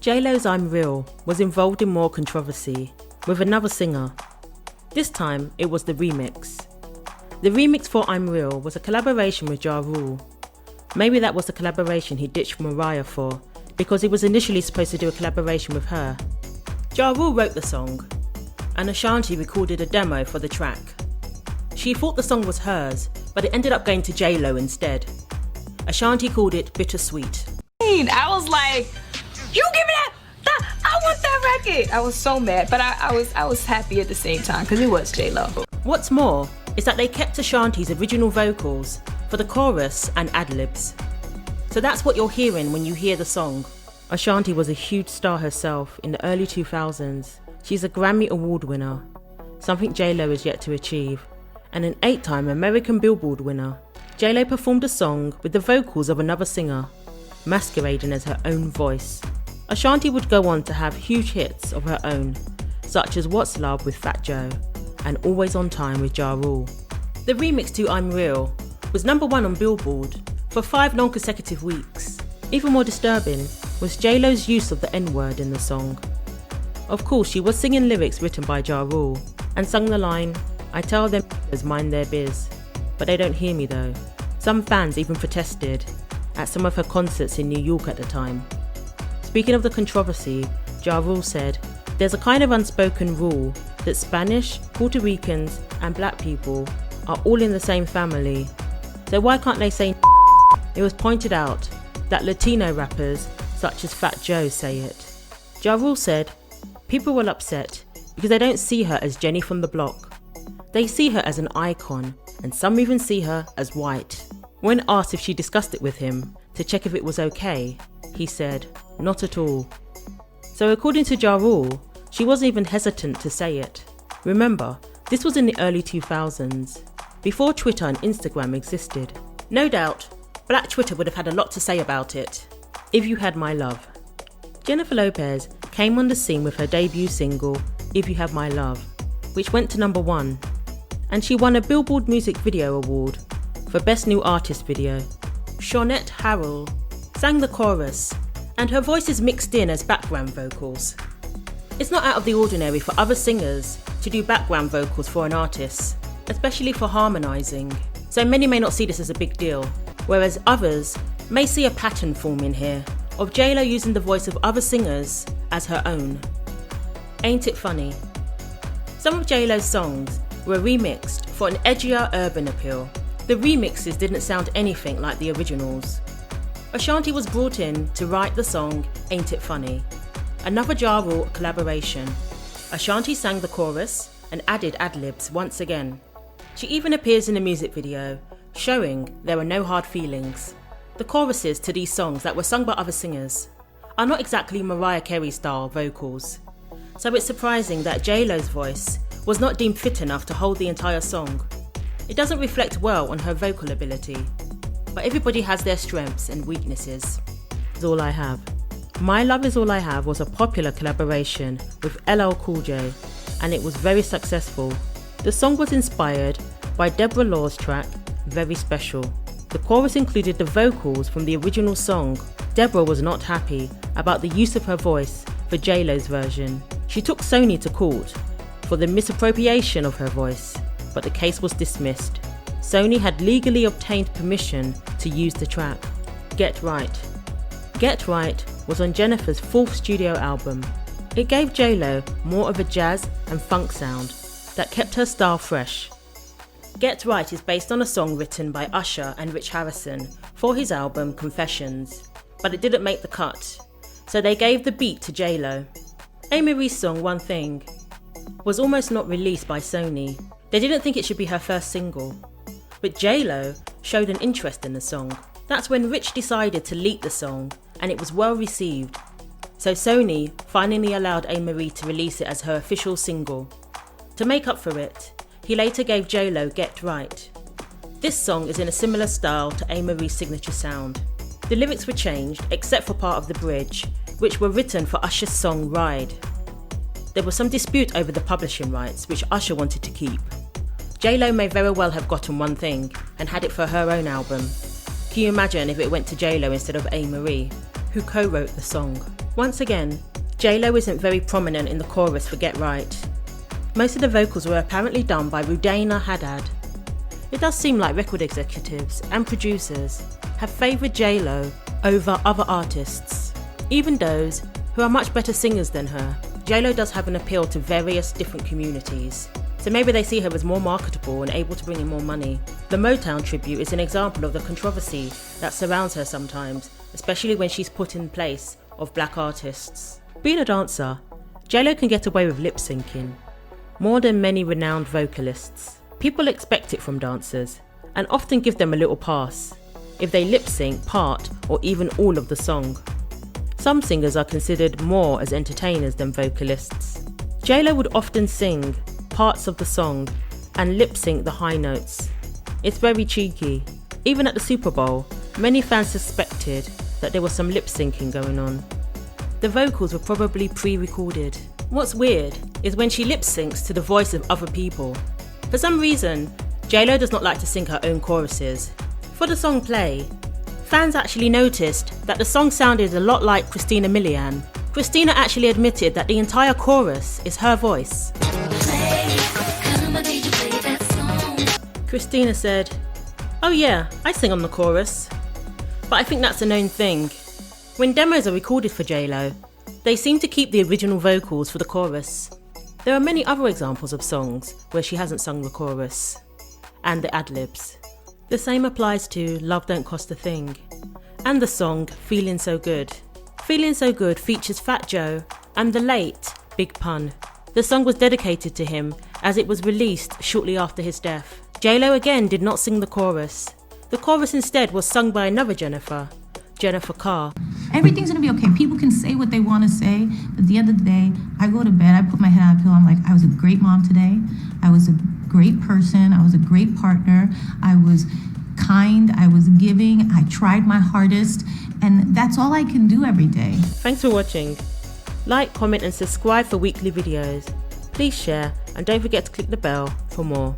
J-Lo's I'm Real was involved in more controversy with another singer. This time it was the remix. The remix for I'm Real was a collaboration with Ja Rule. Maybe that was the collaboration he ditched Mariah for, because he was initially supposed to do a collaboration with her. Ja Rule wrote the song, and Ashanti recorded a demo for the track. She thought the song was hers, but it ended up going to J-Lo instead. Ashanti called it bittersweet. I was like, you give me that, I want that record. I was so mad, but I was happy at the same time because it was J-Lo. What's more is that they kept Ashanti's original vocals for the chorus and ad-libs. So that's what you're hearing when you hear the song. Ashanti was a huge star herself in the early 2000s. She's a Grammy Award winner, something J-Lo is yet to achieve, and an 8-time American Billboard winner. J-Lo performed a song with the vocals of another singer, masquerading as her own voice. Ashanti would go on to have huge hits of her own, such as What's Love with Fat Joe and Always on Time with Ja Rule. The remix to I'm Real was number 1 on Billboard for 5 non-consecutive weeks. Even more disturbing was J-Lo's use of the N-word in the song. Of course, she was singing lyrics written by Ja Rule and sung the line, "I tell them to mind their biz, but they don't hear me though." Some fans even protested at some of her concerts in New York at the time. Speaking of the controversy, Ja Rule said, "There's a kind of unspoken rule that Spanish, Puerto Ricans and black people are all in the same family. So why can't they say?" It was pointed out that Latino rappers such as Fat Joe say it. Ja Rule said, "People were upset because they don't see her as Jenny from the block. They see her as an icon, and some even see her as white." When asked if she discussed it with him to check if it was okay, he said, "Not at all." So according to Ja Rule, she wasn't even hesitant to say it. Remember, this was in the early 2000s, before Twitter and Instagram existed. No doubt, Black Twitter would have had a lot to say about it. If You Had My Love. Jennifer Lopez came on the scene with her debut single, If You Had My Love, which went to number 1, and she won a Billboard Music Video Award for Best New Artist Video. Shawnette Harrell sang the chorus, and her voice is mixed in as background vocals. It's not out of the ordinary for other singers to do background vocals for an artist, especially for harmonising, so many may not see this as a big deal, whereas others may see a pattern forming here of J-Lo using the voice of other singers as her own. Ain't it funny? Some of J-Lo's songs were remixed for an edgier urban appeal. The remixes didn't sound anything like the originals. Ashanti was brought in to write the song Ain't It Funny, another Ja Rule collaboration. Ashanti sang the chorus and added ad-libs once again. She even appears in a music video, showing there are no hard feelings. The choruses to these songs that were sung by other singers are not exactly Mariah Carey style vocals, so it's surprising that J-Lo's voice was not deemed fit enough to hold the entire song. It doesn't reflect well on her vocal ability, but everybody has their strengths and weaknesses. Is All I Have. My Love Is All I Have was a popular collaboration with LL Cool J, and it was very successful. The song was inspired by Deborah Law's track, Very Special. The chorus included the vocals from the original song. Deborah was not happy about the use of her voice for J-Lo's version. She took Sony to court for the misappropriation of her voice, but the case was dismissed. Sony had legally obtained permission to use the track. Get Right. Get Right was on Jennifer's 4th studio album. It gave J-Lo more of a jazz and funk sound that kept her style fresh. Get Right is based on a song written by Usher and Rich Harrison for his album Confessions, but it didn't make the cut, so they gave the beat to J-Lo. A. Marie's song One Thing was almost not released by Sony. They didn't think it should be her first single, but J-Lo showed an interest in the song. That's when Rich decided to leak the song, and it was well received. So Sony finally allowed A. Marie to release it as her official single. To make up for it, he later gave J-Lo Get Right. This song is in a similar style to A. Marie's signature sound. The lyrics were changed except for part of the bridge, which were written for Usher's song Ride. There was some dispute over the publishing rights, which Usher wanted to keep. J-Lo may very well have gotten One Thing and had it for her own album. Can you imagine if it went to J-Lo instead of A. Marie, who co-wrote the song? Once again, J-Lo isn't very prominent in the chorus for Get Right. Most of the vocals were apparently done by Rudaina Haddad. It does seem like record executives and producers have favoured J-Lo over other artists. Even those who are much better singers than her, J-Lo does have an appeal to various different communities. So maybe they see her as more marketable and able to bring in more money. The Motown tribute is an example of the controversy that surrounds her sometimes, especially when she's put in place of black artists. Being a dancer, J-Lo can get away with lip syncing, more than many renowned vocalists. People expect it from dancers, and often give them a little pass, if they lip sync part or even all of the song. Some singers are considered more as entertainers than vocalists. J-Lo would often sing parts of the song and lip sync the high notes. It's very cheeky. Even at the Super Bowl, many fans suspected that there was some lip syncing going on. The vocals were probably pre-recorded. What's weird is when she lip syncs to the voice of other people. For some reason, J-Lo does not like to sing her own choruses. For the song Play, fans actually noticed that the song sounded a lot like Christina Millian. Christina actually admitted that the entire chorus is her voice. Christina said, "Oh yeah, I sing on the chorus." But I think that's a known thing. When demos are recorded for J-Lo, they seem to keep the original vocals for the chorus. There are many other examples of songs where she hasn't sung the chorus and the ad-libs. The same applies to Love Don't Cost a Thing and the song Feeling So Good. Feeling So Good features Fat Joe and the late Big Pun. The song was dedicated to him as it was released shortly after his death. J-Lo again did not sing the chorus. The chorus instead was sung by another Jennifer Carr. Everything's gonna be okay. People can say what they want to say, but at the end of the day, I go to bed, I put my head on a pillow, I'm like, I was a great mom today. I was a great person. I was a great partner. I was kind. I was giving. I tried my hardest. And that's all I can do every day. Thanks for watching. Like, comment and subscribe for weekly videos. Please share and don't forget to click the bell for more.